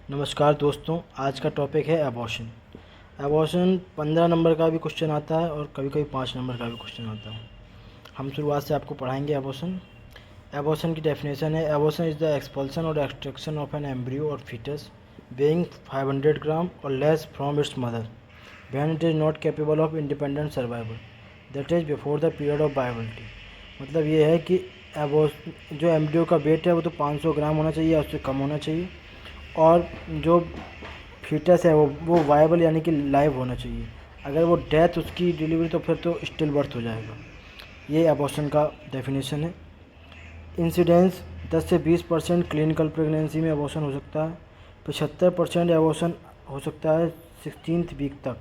नमस्कार दोस्तों, आज का टॉपिक है एबॉर्शन। एबॉर्शन 15 नंबर का भी क्वेश्चन आता है और कभी कभी 5 नंबर का भी क्वेश्चन आता है। हम शुरुआत से आपको पढ़ाएंगे एबॉर्शन। एबॉर्शन की डेफिनेशन है, एबॉर्शन इज़ द एक्सपल्सन और एक्सट्रैक्शन ऑफ एन एम्ब्रियो और फीटस वेइंग 500 ग्राम और less from its mother when it is not capable of independent survival that is before the period of viability. मतलब ये है कि जो एम्ब्रियो का वेट है वो तो 500 ग्राम होना चाहिए या उससे कम होना चाहिए, और जो फीटस है वो वायबल यानी कि लाइव होना चाहिए। अगर वो डेथ उसकी डिलीवरी तो फिर तो स्टिल बर्थ हो जाएगा। ये एबॉर्शन का डेफिनेशन है। इंसिडेंस 10 से 20% क्लिनिकल प्रेगनेंसी में एबॉर्शन हो सकता है। 75% एबॉर्शन हो सकता है 16th वीक तक।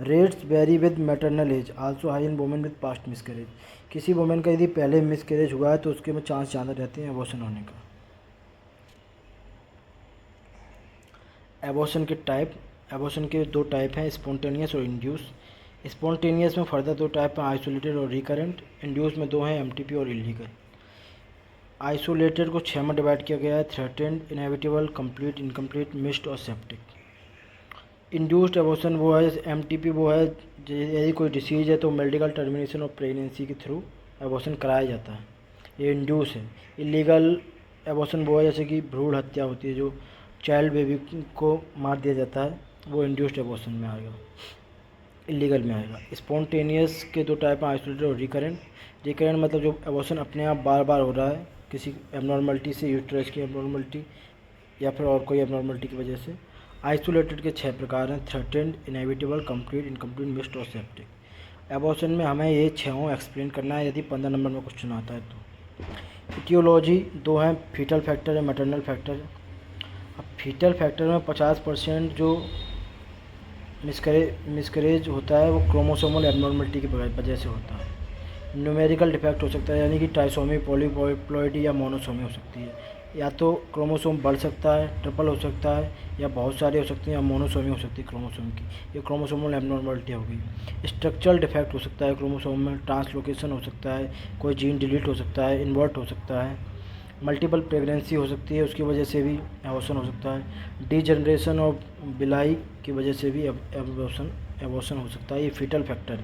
Rates vary with maternal age, also high in women with past miscarriage. किसी वुमेन का यदि पहले मिसकैरेज हुआ है तो उसके में चांस ज़्यादा रहते हैं एबॉर्शन होने का। एबॉर्शन के टाइप, एबॉर्शन के दो टाइप हैं, स्पॉन्टेनियस और इंड्यूस। स्पॉन्टेनियस में फर्दर दो टाइप हैं, आइसोलेटेड और रिकरेंट। इंड्यूस में दो हैं, एमटीपी और इलीगल। आइसोलेटेड को 6 में डिवाइड किया गया है, threatened, inevitable, complete, incomplete, missed और सेप्टिक। इंड्यूस्ड एबॉर्शन वो है, एमटीपी वो है यदि कोई डिसीज है तो मेडिकल टर्मिनेशन ऑफ प्रेगनेंसी के थ्रू एबॉर्शन कराया जाता है, ये इंड्यूस है। इलीगल एबॉर्शन वो है जैसे कि भ्रूण हत्या होती है, जो चाइल्ड बेबी को मार दिया जाता है, वो इंड्यूस्ड एबॉर्शन में आएगा, इलीगल में आएगा। स्पॉन्टेनियस के दो टाइप हैं, आइसोलेटेड और रिकरेंट। रिकरेंट मतलब जो एबॉर्शन अपने आप बार बार हो रहा है किसी एबनॉर्मलिटी से, यूट्रस की एबनॉर्मलिटी या फिर और कोई एबनॉर्मलिटी की वजह से। आइसोलेटेड के 6 प्रकार हैं, threatened, inevitable, complete, incomplete, missed और सेप्टिक। एबॉर्शन में हमें ये 6 एक्सप्लेन करना है यदि 15 नंबर में क्वेश्चन आता है तो। इटियोलॉजी दो हैं, फीटल फैक्टर है, मैटरनल फैक्टर है। अब फीटल फैक्टर में 50% जो मिसकरेज होता है वो क्रोमोसोमल एबनॉर्मलिटी की वजह से होता है। न्यूमेरिकल डिफेक्ट हो सकता है यानी कि ट्राइसोमी, पॉलीप्लॉइडी या मोनोसोमी हो सकती है। या तो क्रोमोसोम बढ़ सकता है, ट्रिपल हो सकता है, या बहुत सारे हो सकते हैं, या मोनोसोमी हो सकती है क्रोमोसोम की। ये क्रोमोसोमल एबनॉर्मलिटी हो गई। स्ट्रक्चरल डिफेक्ट हो सकता है क्रोमोसोम में, ट्रांसलोकेशन हो सकता है, कोई जीन डिलीट हो सकता है, इन्वर्ट हो सकता है। मल्टीपल प्रेगनेंसी हो सकती है, उसकी वजह से भी एबॉर्शन हो सकता है। डीजनरेशन ऑफ बिलाई की वजह से भी एबॉर्शन हो सकता है। ये फीटल फैक्टर है।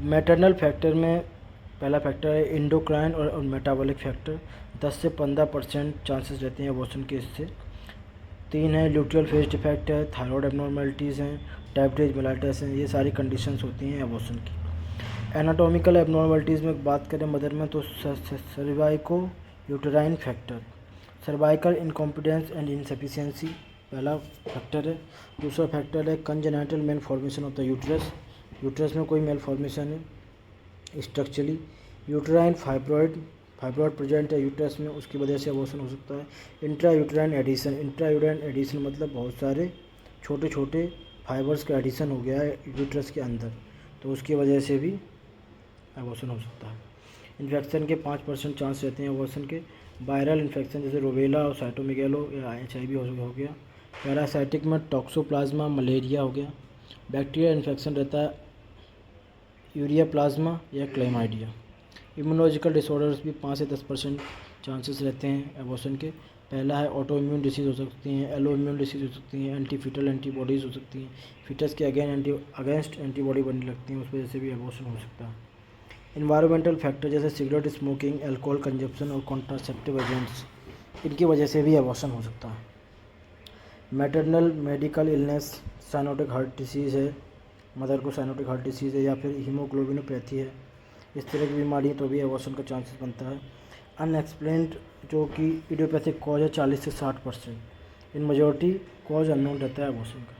मैटरनल फैक्टर में पहला फैक्टर है इंडोक्राइन और मेटाबॉलिक फैक्टर, 10 से 15% चांसेस रहते हैं एबॉर्शन के इससे। 3 है ल्यूटियल फेज डिफेक्ट है, थायराइड एबनॉर्मलिटीज़ हैं, टाइपटेज मेलाइटिस हैं, ये सारी कंडीशंस होती हैं एबॉर्शन की। एनाटॉमिकल एबनॉर्मलिटीज़ में बात करें मदर में तो cervico uterine factor, cervical incompetence and insufficiency पहला फैक्टर है। दूसरा फैक्टर है congenital malformation of the uterus, uterus में कोई मेल फॉर्मेशन है स्ट्रक्चरली। यूटेराइन फाइब्रॉइड प्रेजेंट है यूट्रस में, उसकी वजह से एबॉर्शन हो सकता है। इंट्रा यूटेराइन एडिशन मतलब बहुत सारे छोटे छोटे फाइबर्स का एडिशन हो गया है यूट्रस के अंदर, तो उसकी वजह से भी एबॉर्शन हो सकता है। इन्फेक्शन के 5% चांस रहते हैं एबॉर्शन के। वायरल इन्फेक्शन जैसे रोबेला और साइटोमेगालो या HIV हो गया। पैरासाइटिक में टॉक्सोप्लाज्मा मलेरिया हो गया। बैक्टीरिया इन्फेक्शन रहता है यूरिया प्लाज्मा या क्लेमाइडिया। इम्यूनोलॉजिकल डिसऑर्डर्स भी 5 से 10% चांसेस रहते हैं एबॉर्शन के। पहला है ऑटो इम्यून डिसीज़ हो सकती हैं, एलो इम्यून डिसीज़ हो सकती हैं, एंटी फीटल एंटीबॉडीज़ हो सकती हैं, फीटस के अगेंस्ट एंटीबॉडी बनने लगती हैं, उस वजह से भी एबॉर्शन हो सकता है। इन्वायरमेंटल फैक्टर जैसे सिगरेट स्मोकिंग, अल्कोहल कंजप्शन और कॉन्ट्रासेप्टिव एजेंट्स, इनकी वजह से भी एबॉर्शन हो सकता है। Maternal medical illness, cyanotic heart disease है, मदर को साइनोटिक हार्ट डिसीज़ है, या फिर हीमोग्लोबिनोपैथी है, इस तरह की बीमारी है तो भी एबॉर्शन का चांसेस बनता है। अनएक्सप्लेन्ड जो कि इडियोपैथिक कॉज है 40 से 60%। इन मेजॉरिटी कॉज अननोन रहता है एबॉर्शन का।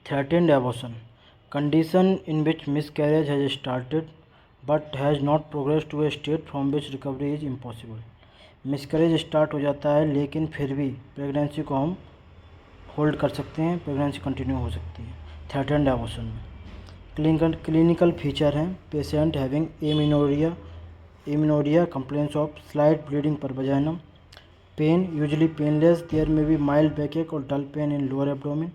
Threatened abortion, condition in which miscarriage has started but has not progress to a state from which recovery is impossible. Miscarriage start हो जाता है लेकिन फिर भी प्रेगनेंसी को हम होल्ड कर सकते हैं, प्रेगनेंसी कंटिन्यू हो सकती है थ्रेटेंड एबॉर्शन में। क्लिनिकल फीचर हैं patient having amenorrhoea, complaints of slight bleeding per vaginam, pain usually painless, there may be mild backache और dull pain in lower abdomen,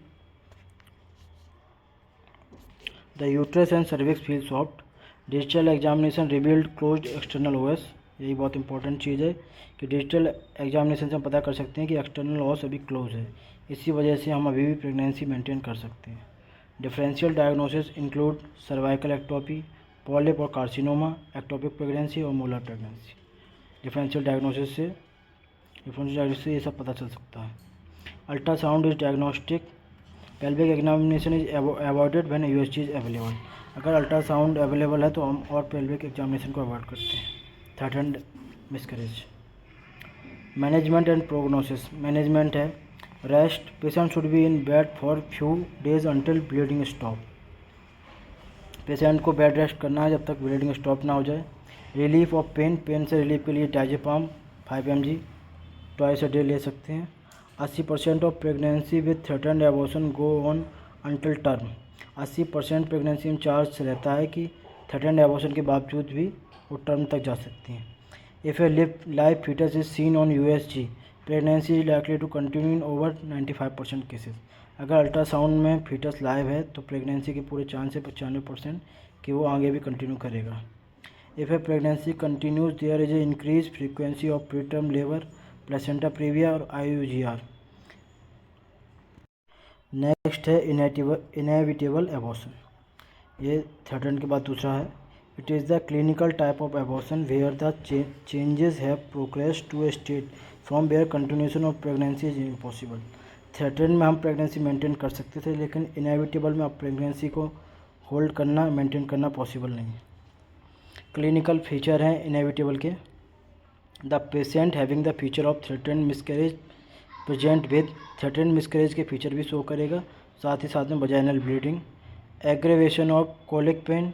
the uterus and cervix feel soft, digital examination revealed closed external os, यही बहुत important चीज़ है कि digital examination से हम पता कर सकते हैं कि एक्सटर्नल ओएस अभी क्लोज है, इसी वजह से हम अभी भी प्रेगनेंसी मेंटेन कर सकते हैं। Differential diagnosis include cervical ectopy, polyp और कार्सिनोमा, एक्टोपिक प्रेगनेंसी और मोलर प्रेगनेंसी। डिफरेंशियल डायग्नोसिस से ये सब पता चल सकता है। Ultrasound is diagnostic, pelvic examination is avoided when USG is available. अगर अल्ट्रासाउंड अवेलेबल है तो हम और पेल्विक एग्जामिनेशन को अवॉइड करते हैं। Third hand miscarriage. Management and prognosis. Management है rest, patient should be in bed for few days until bleeding stop. Patient को बेड रेस्ट करना है जब तक ब्लीडिंग स्टॉप ना हो जाए। रिलीफ ऑफ पेन, पेन से रिलीफ के लिए diazepam 5 mg twice a day ले सकते हैं। 80% of pregnancy with threatened abortion go on until term. 80% pregnancy में चांस रहता है कि थ्रेटन्ड एबॉर्शन के बावजूद भी वो टर्म तक जा सकती हैं। If a live fetus is seen on USG, pregnancy is likely to continue in over 95% cases. अगर अल्ट्रासाउंड में फीटस लाइव है तो प्रेगनेंसी के पूरे चांस है 95% कि वो आगे भी कंटिन्यू करेगा। If a pregnancy continues there is a increase frequency of preterm labour, placenta praevia और IUGR। नेक्स्ट है इनएविटेबल एबॉर्शन, ये थर्ड के बाद दूसरा है। It is the clinical type of abortion where the changes have progressed to a state from where continuation of pregnancy is impossible. Threaten में हम pregnancy maintain कर सकते थे, लेकिन इनएविटेबल में अब प्रेगनेंसी को होल्ड करना मेंटेन करना पॉसिबल नहीं है। क्लिनिकल फीचर हैं इनएविटेबल के। The patient having the feature of threatened miscarriage present with, threatened miscarriage के फीचर भी शो करेगा, साथ ही साथ में vaginal bleeding, aggravation of colic pain,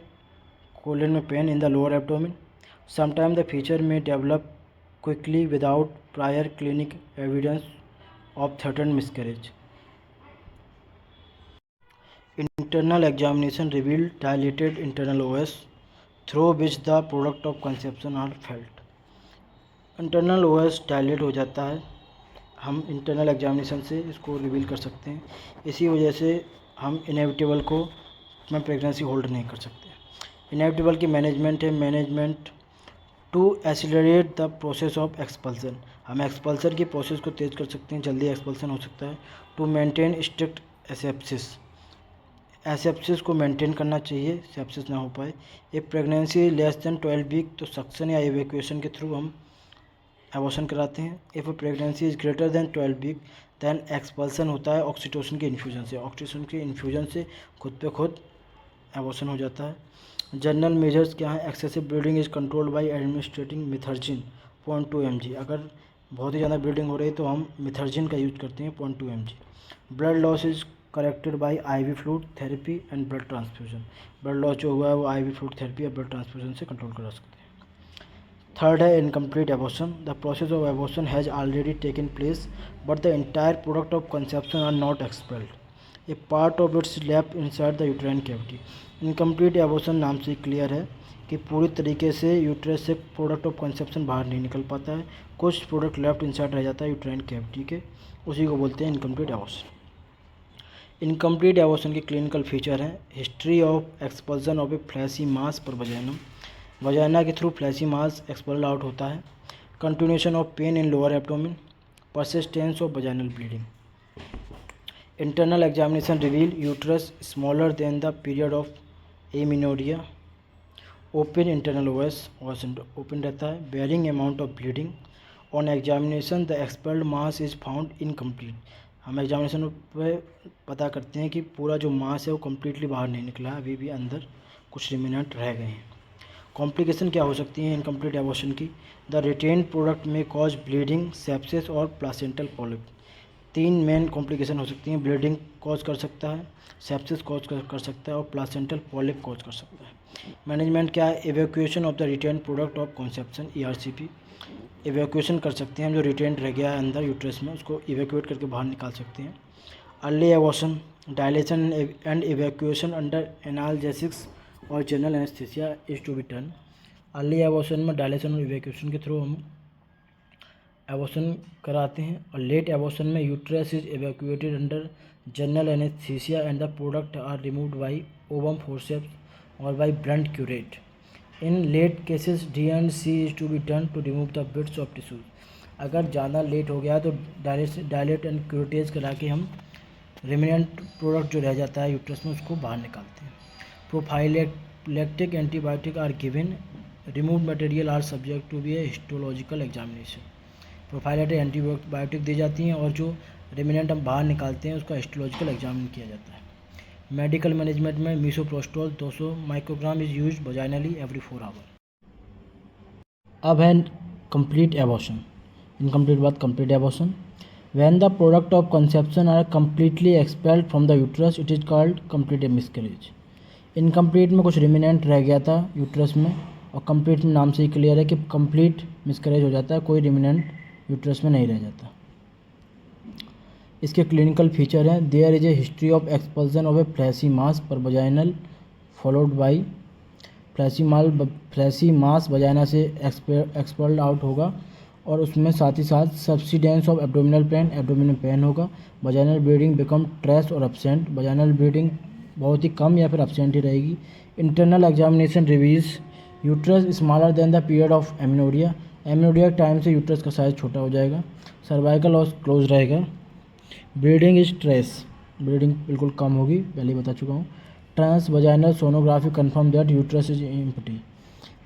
colon में pain in the lower abdomen. Sometime the feature में develop quickly without prior clinic evidence of threatened miscarriage. Internal examination reveal dilated internal os through which the product of conception are felt. Internal OS dilate हो जाता है, हम internal examination से इसको reveal कर सकते हैं, इसी वजह से हम इनएविटेबल को में प्रेगनेंसी होल्ड नहीं कर सकते। इनएविटेबल की मैनेजमेंट है management to accelerate the process of expulsion, हम एक्सपल्सन की प्रोसेस को तेज़ कर सकते हैं, जल्दी एक्सपल्सन हो सकता है। टू मेंटेन स्ट्रिक्ट एसेप्सिस को मेंटेन करना चाहिए, सेप्सिस ना हो पाए। ये प्रेगनेंसी लेस देन 12 वीक तो सक्शन या इवैक्यूएशन के थ्रू हम एबॉर्शन कराते हैं। If pregnancy is greater than 12 week than expulsion होता है ऑक्सीटोसिन के इन्फ्यूजन से, ऑक्सीटोसिन के इन्फ्यूजन से खुद पे खुद एबॉर्शन हो जाता है। जनरल मेजर्स क्या है, excessive bleeding is controlled by administrating methergine 0.2 mg। अगर बहुत ही ज़्यादा ब्लीडिंग हो रही है तो हम मिथर्जिन का यूज़ करते हैं 0.2 mg। Blood loss is corrected by IV fluid therapy and blood transfusion, blood loss जो हुआ है वो IV फ्लूइड थेरेपी या ब्लड ट्रांसफ्यूजन से कंट्रोल करा सकते हैं। थर्ड है incomplete abortion, the process of abortion has already taken place but the entire product of conception are not expelled, a part of it's left inside the uterine cavity. Incomplete abortion नाम से clear है कि पूरी तरीके से uterus से product of conception बाहर नहीं निकल पाता है, कुछ प्रोडक्ट लेफ्ट इनसाइड रह जाता है यूट्राइन कैविटी के, उसी को बोलते हैं इनकम्प्लीट एबॉर्शन। इनकम्प्लीट एबॉर्शन के क्लिनिकल फीचर हैं history of expulsion of a fleshy mass per vaginam, vagina के through fleshy mass expelled out होता है। Continuation of pain in lower abdomen, persistence of vaginal bleeding. Internal examination reveal uterus smaller than the period of amenorrhoea, open internal os open रहता है, bearing amount of bleeding. On examination the expelled mass is found incomplete, हम examination पे पता करते हैं कि पूरा जो मास है वो कम्प्लीटली बाहर नहीं निकला है, अभी भी अंदर कुछ रिमेनेंट रह गए हैं। कॉम्प्लिकेशन क्या हो सकती हैं इनकम्प्लीट एबॉर्शन की, द रिटेन प्रोडक्ट में कॉज ब्लीडिंग, सेप्सिस और प्लासेंटल पॉलिप। 3 मेन कॉम्प्लिकेशन हो सकती हैं, ब्लीडिंग कॉज कर सकता है, सेप्सिस कॉज कर सकता है और प्लासेंटल पॉलिप कॉज कर सकता है। मैनेजमेंट क्या है, evacuation of the retain product of conception ERCP, evacuation कर सकते हैं हम जो रिटेन रह गया है अंदर यूट्रस में उसको इवैक्यूएट करके बाहर निकाल सकते हैं। Early abortion, dilation and evacuation under analgesics और general anaesthesia is to be done. Early abortion में डायलेशन और इवैक्यूएशन के थ्रू हम एबॉर्शन कराते हैं, और लेट एबॉर्शन में uterus is evacuated under general anaesthesia and the product are removed by ovum forceps और by blunt curette. In late cases D and C is to be done to remove the bits of tissues. अगर ज़्यादा late हो गया तो dilate and curettage करा के हम remnant product जो रह जाता है यूट्रस में उसको बाहर निकालते हैं। Prophylactic antibiotic are given, remove material are subject to be a histological examination. Prophylactic antibiotic दी जाती हैं और जो रिमेनेंट हम बाहर निकालते हैं उसका हिस्टोलॉजिकल एग्जामिन किया जाता है। मेडिकल मैनेजमेंट में misoprostol 200 microgram is use vaginally every 4 hour. अब है कंप्लीट एबॉर्शन। इनकम्प्लीट बात complete abortion. When the product of conception are completely expelled from the uterus it is called complete miscarriage. Incomplete में कुछ remnant रह गया था uterus में, और कंप्लीट में नाम से ही क्लियर है कि कंप्लीट मिसकैरेज हो जाता है, कोई रिमेनेंट यूट्रस में नहीं रह जाता। इसके क्लिनिकल फीचर हैं, there is a history of expulsion of a fleshy mass per vaginal followed by fleshy mass vagina से एक्सपल्ड आउट होगा, और उसमें साथ ही साथ सब्सिडेंस ऑफ एब्डोमिनल पेन होगा। वजाइनल ब्लीडिंग बिकम ट्रेस और एब्सेंट, वजाइनल ब्लीडिंग बहुत ही कम या फिर एब्सेंट ही रहेगी। Internal examination reveals uterus smaller than the period of amenorrhoea, amenorrhoea time से यूट्रस का साइज छोटा हो जाएगा। सर्वाइकल और क्लोज रहेगा। ब्लीडिंग इज ट्रेस, ब्लीडिंग बिल्कुल कम होगी, पहले ही बता चुका हूँ। Transvaginal sonography confirm that uterus is empty,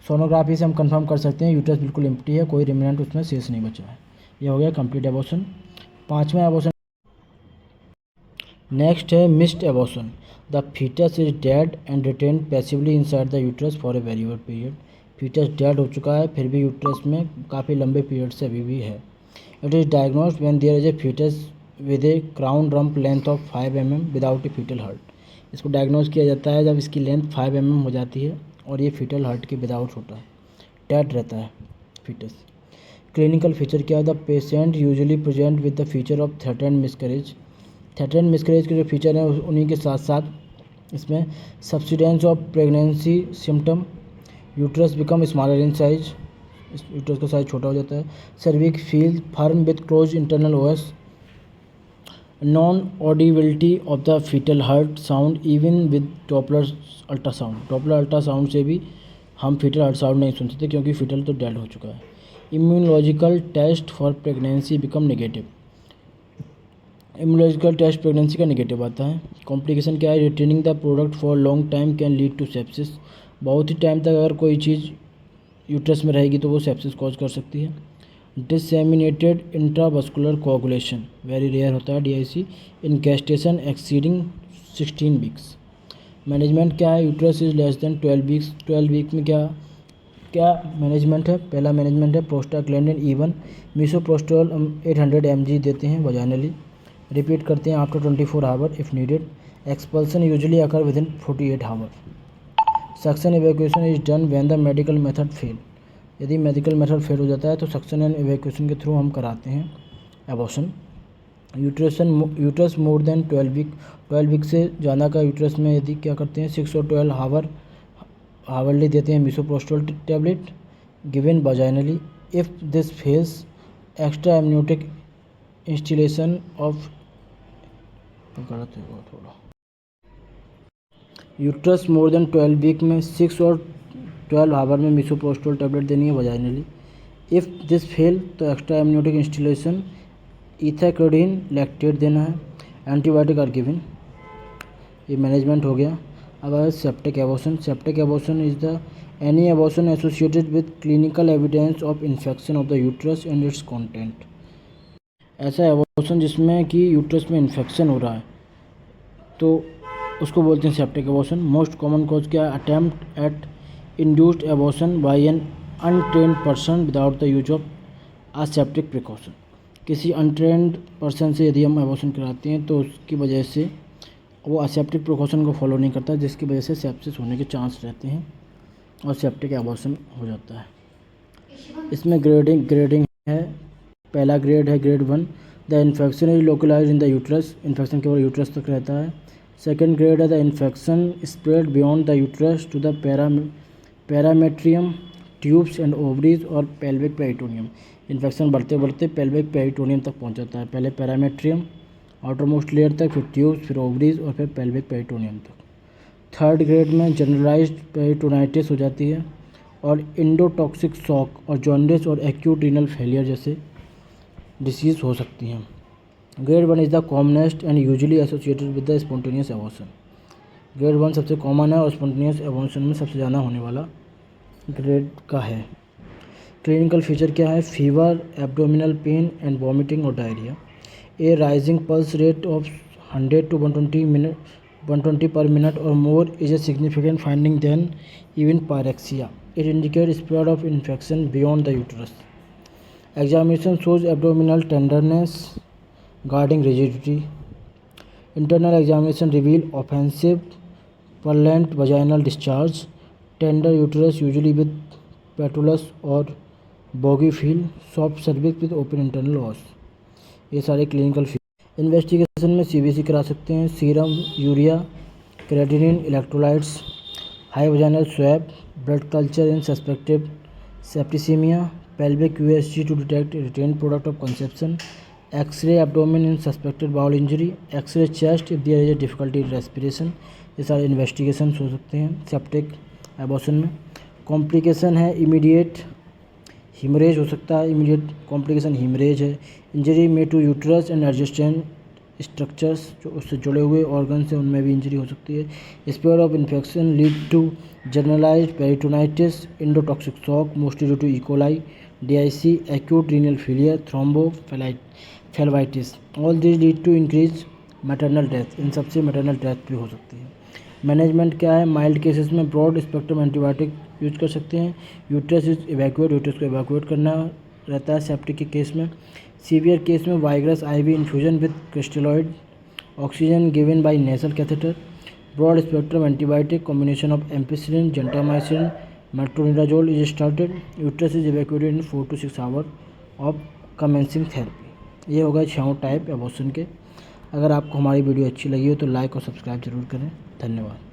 sonography से हम कंफर्म कर सकते हैं यूट्रस बिल्कुल एम्प्टी है, कोई रिमेनेंट उसमें शेष नहीं बचा है। ये हो गया कंप्लीट एबॉर्शन। पाँचवा एबॉर्शन नेक्स्ट है missed abortion. The fetus is dead and retain passively inside the uterus for a very period. Fetus dead हो चुका है फिर भी यूट्रस में काफ़ी लंबे पीरियड से अभी भी है। It is diagnosed when there is a fetus with a crown rump length of 5 mm without a fetal heart. इसको डायग्नोज किया जाता है जब इसकी लेंथ 5 mm हो जाती है और ये फीटल हार्ट के विदाउट होता है, डेड रहता है फीटस। क्लिनिकल फीचर क्या है, the patient usually present with the feature of threatened miscarriage. Threatened miscarriage के जो फीचर हैं उन्हीं के साथ साथ इसमें subsidence of pregnancy symptom, uterus become smaller in size, uterus का साइज छोटा हो जाता है। Cervix feel firm with close internal os, non audibility of the fetal heart sound even with Doppler ultrasound, Doppler ultrasound से भी हम fetal heart sound नहीं सुन सकते क्योंकि फीटल तो डेड हो चुका है। Immunological test for pregnancy become negative, immunological test pregnancy का नेगेटिव आता है। कॉम्प्लिकेशन क्या है, retaining the product for long time can lead to sepsis, बहुत ही टाइम तक अगर कोई चीज़ यूट्रस में रहेगी तो वो सेप्सिस कॉज कर सकती है। Disseminated intravascular coagulation very rare होता है DIC in gestation exceeding 16 weeks. Management क्या है, uterus is less than 12 weeks, 12 week में क्या क्या मैनेजमेंट है, पहला मैनेजमेंट है प्रोस्टाग्लैंडिन E1 मीसोप्रोस्टोल 800 mg देते हैं वजाइनली, रिपीट करते हैं after 24 hour if needed. Expulsion usually occur within 48 hour. Suction evacuation is done when the medical method fail, यदि मेडिकल मेथड फेल हो जाता है तो सक्शन एंड इवैक्यूएशन के थ्रू हम कराते हैं abortion. Uterus more than 12 week से ज़्यादा का यूट्रस में यदि क्या करते हैं 6 और 12 हावरली देते हैं misoprostol tablet given vaginally. If this fails extra amniotic instillation of, गलत है वो थोड़ा, यूट्रस मोर देन 12 वीक में 6 और 12 आवर में मीसोप्रोस्टोल टैबलेट देनी है वजाइनली। इफ़ दिस फेल तो एक्स्ट्रा एमनियोटिक इंस्टिलेशन इथाक्रोडीन लैक्टेट देना है, एंटीबायोटिक आर गिवन। ये मैनेजमेंट हो गया। अब है septic abortion. Septic abortion is the any abortion associated with clinical evidence of infection of the uterus and it's content, ऐसा abortion जिसमें कि यूट्रस में इन्फेक्शन हो रहा है तो उसको बोलते हैं septic abortion. Most common cause क्या है, attempt at induced abortion by an untrained person without the use of aseptic precaution. किसी अनट्रेन्ड पर्सन से यदि हम एबॉर्शन कराते हैं तो उसकी वजह से वो असेप्टिक प्रिकॉशन को फॉलो नहीं करता, जिसकी वजह से सेप्सिस होने के चांस रहते हैं और सेप्टिक एबॉर्शन हो जाता है। इसमें ग्रेडिंग है। पहला ग्रेड है grade 1, the infection is localise in the uterus, infection केवल यूट्रस तक रहता है। सेकेंड ग्रेड है the infection spread beyond the uterus to the parametrium tubes and ovaries और पेल्विक पेरिटोनियम, इन्फेक्शन बढ़ते बढ़ते पेल्विक पेरिटोनियम तक पहुंच जाता है, पहले पैरामेट्रियम आउटर मोस्ट लेयर तक, फिर ट्यूब्स, फिर ओवरीज और फिर पेल्विक पेरिटोनियम तक। थर्ड ग्रेड में जनरलाइज्ड पेरिटोनाइटिस हो जाती है और इंडोटॉक्सिक शॉक और जॉन्डिस और एक्यूट रीनल फेलियर जैसे डिसीज़ हो सकती हैं। Grade 1 is the commonest and usually associated with the spontaneous abortion. Grade 1 सबसे कॉमन है और स्पॉन्टेनियस एबॉर्शन में सबसे ज़्यादा होने वाला ग्रेड का है। क्लिनिकल फीचर क्या है? Fever, abdominal pain and vomiting और diarrhoea. A rising pulse rate of 100 to 120 per minute or more is a significant finding than even pyrexia. It indicates spread of infection beyond the uterus. Examination shows abdominal tenderness, guarding rigidity. Internal examination reveal offensive, purulent vaginal discharge, tender uterus usually with patulous or boggy feel, soft cervix with open internal os. ये सारे clinical investigation में CBC करा सकते हैं। Serum, urea, creatinine, electrolytes, high vaginal swab, blood culture in suspected septicaemia, pelvic USG to detect retain product of conception, x-ray abdomen in suspected bowel injury, x-ray chest if there is a difficulty respiration. ये सारे investigation हो सकते हैं septic abortion में। Complication है immediate haemorrhage हो सकता है, इमीडिएट कॉम्प्लिकेशन हीमरेज है। इंजरी में to uterus and adjacent structures जो उससे जुड़े हुए ऑर्गन से उनमें भी इंजरी हो सकती है। Spread of infection lead to generalised peritonitis, endotoxic shock mostly due to E coli, DIC, acute renal failure, thrombophlebitis. All this lead to increase maternal death. इन सबसे मैटरनल डेथ भी हो सकती है। मैनेजमेंट क्या है? माइल्ड केसेस में ब्रॉड स्पेक्ट्रम एंटीबायोटिक यूज कर सकते हैं। यूट्रस को इवैक्यूएट करना रहता है सेप्टिक के केस में। सीवियर केस में vigorous IV infusion with crystalloid, oxygen given by nasal catheter, broad spectrum antibiotic combination of ampicillin, gentamicin, metronidazole is started. Uterus is evacuated in 4 to 6 hour of commencing therapy. ये होगा 6 type abortion के। अगर आपको हमारी video अच्छी लगी हो तो लाइक और सब्सक्राइब जरूर करें। धन्यवाद।